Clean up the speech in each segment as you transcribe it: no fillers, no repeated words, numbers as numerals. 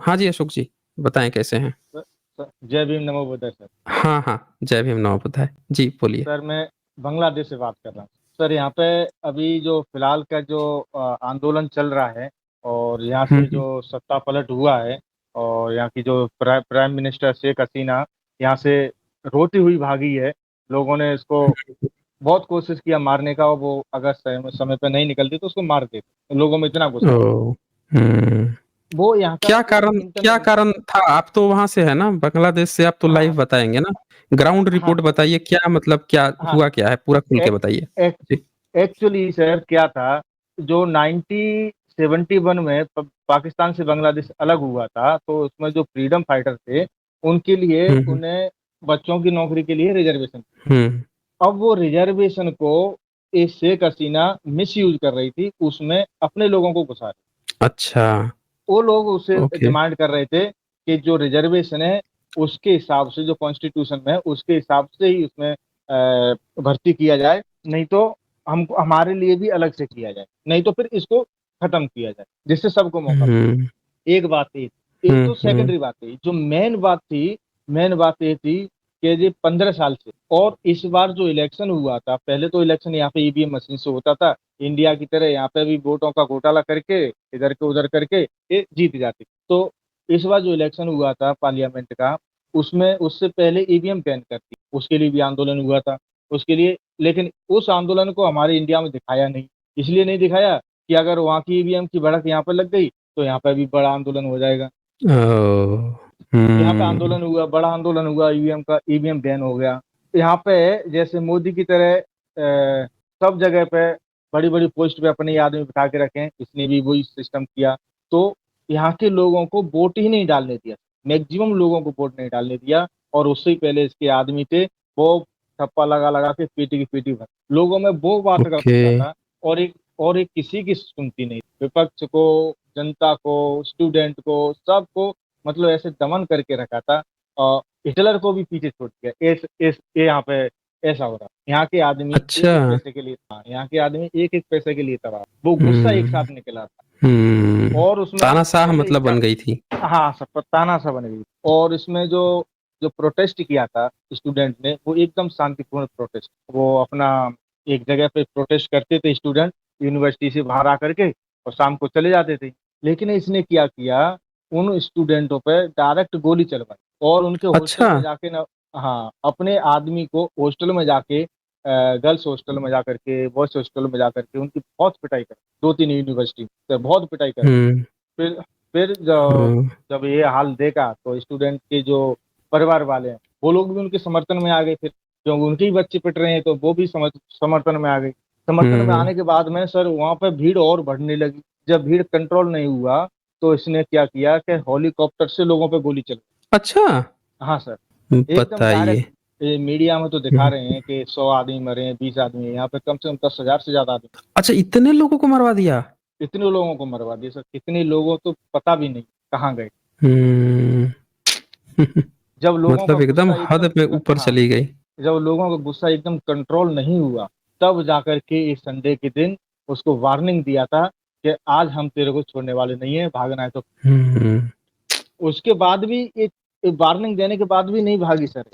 हाँ जी अशोक जी, बताएं कैसे हैं। जय भीम नमो बुद्धाय सर। हाँ हाँ, जय भीम नमो बुद्धाय जी, बोलिए। सर मैं बांग्लादेश से बात कर रहा हूँ। सर यहाँ पे अभी जो फिलहाल का जो आंदोलन चल रहा है और यहाँ से हम्म। जो सत्ता पलट हुआ है और यहाँ की जो प्राइम मिनिस्टर शेख हसीना यहाँ से रोती हुई भागी है। लोगों ने इसको बहुत कोशिश किया मारने का और वो अगर समय पे नहीं निकलती तो उसको मार देते। लोगों में इतना गुस्सा था। ओ। हम्म। वो यहाँ का क्या एक कारण, क्या इंटरनेट। कारण था? आप तो वहां से है ना, बांग्लादेश से, आप तो हाँ लाइव बताएंगे ना। ग्राउंड हाँ रिपोर्ट सर। बताइए, क्या मतलब, क्या हाँ हुआ, क्या है, पूरा खुल के एक, बताइए। एक, जी। एक्चुअली सर क्या था, जो 1971 में पाकिस्तान से बांग्लादेश अलग हुआ था तो उसमें जो फ्रीडम फाइटर थे उनके लिए हम्म। उन्हें बच्चों की नौकरी के लिए रिजर्वेशन। हम्म। अब वो रिजर्वेशन को ये शेख हसीना मिस यूज कर रही थी, उसमें अपने लोगों को घुसा रही। अच्छा। वो लोग उससे ओके। डिमांड कर रहे थे कि जो रिजर्वेशन है उसके हिसाब से, जो कॉन्स्टिट्यूशन में है उसके हिसाब से ही उसमें भर्ती किया जाए, नहीं तो हम हमारे लिए भी अलग से किया जाए, नहीं तो फिर इसको खत्म किया जाए जिससे सबको मौका हम्म। मिले। एक बात ये थी। एक तो हम्म। सेकेंडरी बात थी, जो मेन बात थी, मेन बात ये थी कि ये 15 साल से और इस बार जो इलेक्शन हुआ था, पहले तो इलेक्शन यहाँ पे ईवीएम मशीन से होता था, इंडिया की तरह यहाँ पे भी वोटों का घोटाला करके इधर के उधर करके ये जीत जाती। तो इस बार जो इलेक्शन हुआ था पार्लियामेंट का, उसमें उससे पहले ईवीएम बैन करती, उसके लिए भी आंदोलन हुआ था उसके लिए। लेकिन उस आंदोलन को हमारे इंडिया में दिखाया नहीं। इसलिए नहीं दिखाया कि अगर वहाँ की ईवीएम की भड़क यहाँ पर लग गई तो यहाँ पर भी बड़ा आंदोलन हो जाएगा। ओ। यहाँ पे हम्म। आंदोलन हुआ, बड़ा आंदोलन हुआ, ईवीएम का ईवीएम बैन हो गया। यहाँ पे जैसे मोदी की तरह सब जगह पे बड़ी बड़ी पोस्ट पे अपने ही आदमी बिठा के रखे हैं, इसने भी वही सिस्टम किया। तो यहाँ के लोगों को वोट ही नहीं डालने दिया, मैक्सिमम लोगों को वोट नहीं डालने दिया। और उससे ही पहले इसके आदमी थे, वो ठप्पा लगा लगा के पीटी की पीटी भर लोगों में वो बात कर ओके। सकता था। और एक किसी की सुनती नहीं, विपक्ष को, जनता को, स्टूडेंट को, सबको मतलब ऐसे दमन करके रखा था। और हिटलर को भी पीछे छोड़ दिया। ये यहाँ पे ऐसा हो रहा। यहाँ के आदमी अच्छा। एक एक पैसे के लिए था, यहाँ के आदमी एक एक पैसे के लिए तबाह, वो गुस्सा एक हम्म। साथ निकला था। हम्म। और उसमें तानाशाह पहले मतलब स्टार्ट। बन गई थी। हाँ सब ताना सा बन गई। और इसमें जो जो प्रोटेस्ट किया था स्टूडेंट ने, वो एकदम शांतिपूर्ण प्रोटेस्ट। वो अपना एक जगह पे प्रोटेस्ट करते थे स्टूडेंट, यूनिवर्सिटी से बाहर आकर के, और शाम को चले जाते थे। लेकिन इसने क्या किया, उन स्टूडेंटों पे डायरेक्ट गोली चलवाई और उनके हॉस्टल अच्छा। में जाके ना, हाँ अपने आदमी को हॉस्टल में जाके, गर्ल्स हॉस्टल में जाकर के, बॉयज हॉस्टल में जाकर के उनकी बहुत पिटाई कर, दो तीन यूनिवर्सिटी से बहुत पिटाई कर। हम्म। फिर फिर जब हम्म। जब ये हाल देखा तो स्टूडेंट के जो परिवार वाले हैं वो लोग भी उनके समर्थन में आ गए। फिर क्योंकि उनके ही बच्चे पिट रहे हैं तो वो भी समर्थन में आ गए। समर्थन में हम्म। आने के बाद में सर वहां पे भीड़ और बढ़ने लगी। जब भीड़ कंट्रोल नहीं हुआ तो इसने क्या किया कि हेलीकॉप्टर से लोगों पे गोली चलाई। अच्छा। हाँ सर, एकदम बताइए। डायरेक्ट। मीडिया में तो दिखा हम्म। रहे हैं कि 100 आदमी मरे हैं, 20 आदमी हैं। यहाँ पे कम से कम 10,000 से ज्यादा आदमी। अच्छा, इतने लोगों को मरवा दिया। इतने लोगों को मरवा दिया सर, कितने लोगों तो पता भी नहीं कहाँ गए। हम्म। जब लोगों का मतलब एकदम गुस्सा हद एकदम पे ऊपर हाँ, चली गई। जब लोगों का गुस्सा एकदम कंट्रोल नहीं हुआ, तब जाकर के इस संडे के दिन उसको वार्निंग दिया था कि आज हम तेरे को छोड़ने वाले नहीं है, भागना है तो। हम्म। उसके बाद भी एक वार्निंग देने के बाद भी नहीं भागी सर।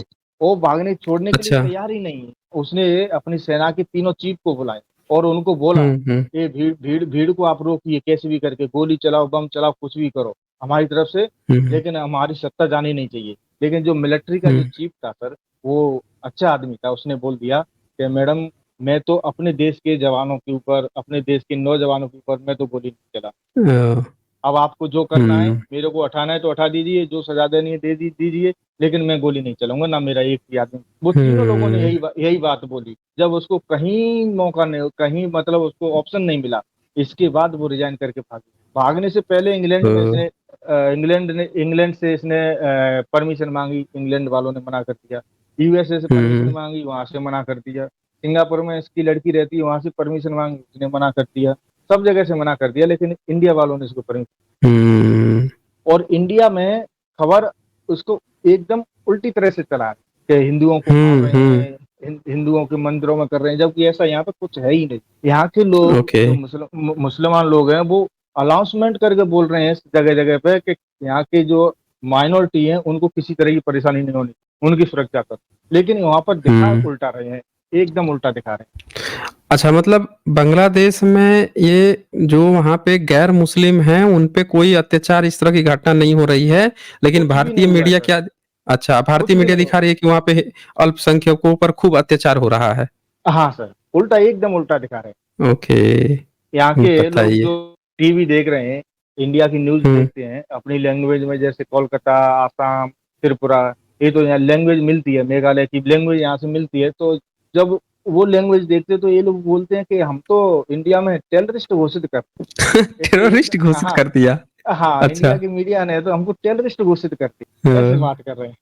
वो भागने छोड़ने के लिए अच्छा। तैयार ही नहीं है। उसने अपनी सेना के तीनों चीफ को बुलाया और उनको बोला, हम्म। ये भीड़ भीड़ भीड़ को आप रोकिए, कैसे भी करके गोली चलाओ, बम चलाओ, कुछ भी करो हमारी तरफ से, हम्म। लेकिन हमारी सत्ता जानी नहीं चाहिए। लेकिन जो मिलिट्री का जो हम्म। चीफ था सर, वो अच्छा आदमी था। उसने बोल दिया कि मैडम, मैं तो अपने देश के जवानों के ऊपर, अपने देश के नौजवानों के ऊपर मैं तो गोली नहीं चला। अ, अब आपको जो करना है, हम्म। मेरे को हटाना है तो हटा दीजिए, जो सजा देनी है दीजिए, लेकिन मैं गोली नहीं चलाऊंगा, ना मेरा एक भी आदमी। वो तीनों लोगों ने हम्म। यही बात बोली। जब उसको कहीं मौका नहीं, कहीं मतलब उसको ऑप्शन नहीं मिला, इसके बाद वो रिजाइन करके भागी। भागने से पहले इंग्लैंड में अ, इसने इंग्लैंड से इसने परमिशन मांगी, इंग्लैंड वालों ने मना कर दिया। यूएसए से परमिशन हम्म। मांगी, वहां से मना कर दिया। सिंगापुर में इसकी लड़की रहती है, वहां से परमिशन मांगी, उसने मना कर दिया। सब जगह से मना कर दिया, लेकिन इंडिया वालों ने इसको परमिशन। हम्म। और इंडिया में खबर उसको एकदम उल्टी तरह से चला है कि हिंदुओं को मार रहे हम्म। हैं, हिंदुओं के मंदिरों में कर रहे हैं, जबकि ऐसा यहाँ पे कुछ है ही नहीं। यहाँ के लोग ओके। जो मुसलमान लोग हैं वो अनाउंसमेंट करके बोल रहे हैं जगह जगह पे कि यहाँ के जो माइनॉरिटी है उनको किसी तरह की परेशानी नहीं होनी, उनकी सुरक्षा कर। लेकिन वहां पर दिखा हम्म। उल्टा रहे हैं, एकदम उल्टा दिखा रहे अच्छा, मतलब बांग्लादेश में ये जो वहाँ पे गैर मुस्लिम हैं उन पे कोई अत्याचार इस तरह की घटना नहीं हो रही है, हैं। लेकिन कुछ भी भारतीय नहीं हुआ मीडिया सर, क्या, अच्छा भारतीय कुछ भी मीडिया नहीं दिखा हुआ। रही है कि वहाँ पे अल्पसंख्यकों पर खूब अत्याचार हो रहा है। हाँ सर, उल्टा एकदम उल्टा दिखा रहे हैं। ओके। यहाँ के लोग बताइए। जो टीवी देख रहे हैं, इंडिया की न्यूज हम्म। देखते हैं अपनी लैंग्वेज में, जैसे कोलकाता, आसाम, त्रिपुरा, ये तो यहाँ लैंग्वेज मिलती है, मेघालय की लैंग्वेज यहाँ से मिलती है। तो जब वो लैंग्वेज देखते हैं तो ये लोग बोलते हैं कि हम तो इंडिया में टेररिस्ट घोषित करते हैं। एक टेररिस्ट घोषित हाँ, कर दिया। हाँ, अच्छा। इंडिया की मीडिया ने तो हमको टेररिस्ट घोषित करती है, ऐसे हाँ। बात कर रहे हैं।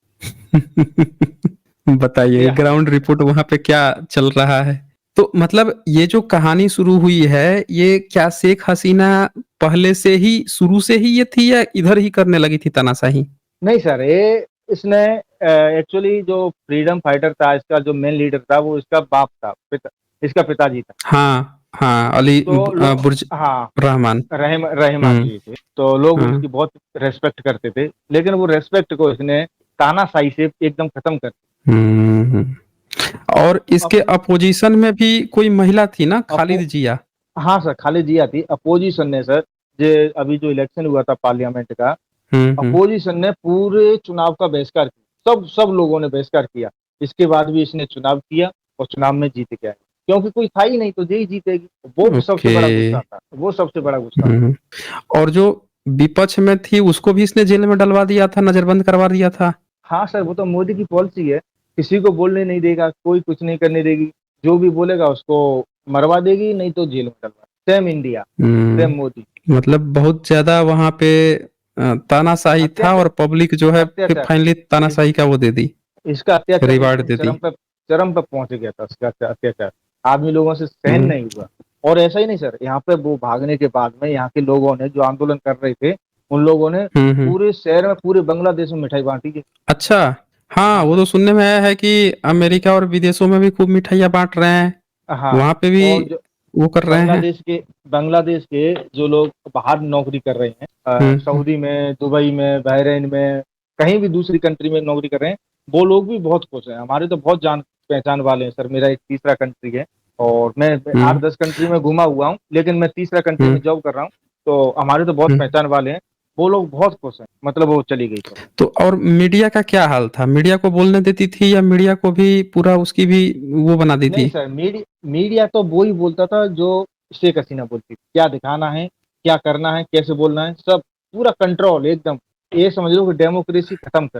बताइए यहाँ ग्राउंड रिपोर्ट वहां पे क्या चल रहा है। तो मतलब ये जो कहानी शुरू हुई है, ये क्या शेख हसीना पहले से ही शुरू से ही ये थी या इधर ही करने लगी थी तानाशाही? नहीं सर, ये इसने एक्चुअली जो फ्रीडम फाइटर था, इसका जो मेन लीडर था वो इसका बाप था, इसका पिताजी था। हाँ हाँ, अली तो बुर्ज हाँ, रहमान। रहमान हम्म। जी थे, तो लोग हाँ। उसकी बहुत रेस्पेक्ट करते थे। लेकिन वो रेस्पेक्ट को इसने तानाशाही से एकदम खत्म कर हम्म। और दिया। इसके अपोजिशन में भी कोई महिला थी ना, अपो खालिद जिया? हाँ सर, खालिद जिया थी। अपोजिशन ने सर, जे अभी जो इलेक्शन हुआ था पार्लियामेंट का, हम्म। अपोजिशन ने पूरे चुनाव का बहिष्कार किया, सब सब लोगों ने बहिष्कार किया। इसके बाद भी इसने चुनाव किया और चुनाव में जीत गया, क्योंकि कोई था ही नहीं तो यही जीतेगी। वो सबसे ओके। बड़ा गुस्सा था, वो सबसे बड़ा गुस्सा था। हम्म। और जो विपक्ष में थी उसको भी इसने जेल में डलवा दिया था, नजरबंद करवा दिया था। हाँ सर, वो तो मोदी की पॉलिसी है, किसी को बोलने नहीं देगा, कोई कुछ नहीं करने देगी। जो भी बोलेगा उसको मरवा देगी, नहीं तो जेल में डलवा। Same India, same Modi. मतलब बहुत ज्यादा वहां पे तानाशाही था, अत्याचार, और पब्लिक जो है फिर अत्याचार, फाइनली इस, तानाशाही का वो दे दी, इसका अत्याचार रिवार्ड एकदम दे दी। चरम पे पहुंच गया था, इसका अत्याचार आदमी लोगों से सहन हम्म। नहीं हुआ। और ऐसा ही नहीं सर, यहाँ पे वो भागने के बाद में यहाँ के लोगों ने जो आंदोलन कर रहे थे, उन लोगों ने हम्म। पूरे शहर में, पूरे बांग्लादेश में मिठाई बांटी है। अच्छा। हाँ, हाँ वो सर, तो सुनने में आया है कि अमेरिका और विदेशों में भी खूब मिठाइयाँ बांट रहे हैं, हाँ। वहां पे भी और जो वो कर रहे हैं। बांग्लादेश के जो लोग बाहर नौकरी कर रहे हैं, हम्म। सऊदी में, दुबई में, बहरीन में, कहीं भी दूसरी कंट्री में नौकरी कर रहे हैं, वो लोग भी बहुत खुश हैं। हमारे तो बहुत जान पहचान वाले हैं सर, मेरा एक तीसरा कंट्री है, और मैं हम्म। 8-10 कंट्री में घुमा हुआ हूँ, लेकिन मैं तीसरा कंट्री में हम्म। जॉब कर रहा हूँ। तो हमारे तो बहुत हम्म। पहचान वाले हैं, वो लोग बहुत खुश हैं, मतलब वो चली गई तो। तो और मीडिया का क्या हाल था? मीडिया को बोलने देती थी या मीडिया को भी पूरा उसकी भी वो बना दी नहीं थी? सर, मीडिया तो वो ही बोलता था जो शेख हसीना बोलती थी, क्या दिखाना है, क्या करना है, कैसे बोलना है, सब पूरा कंट्रोल एकदम। ये समझ लो कि डेमोक्रेसी खत्म कर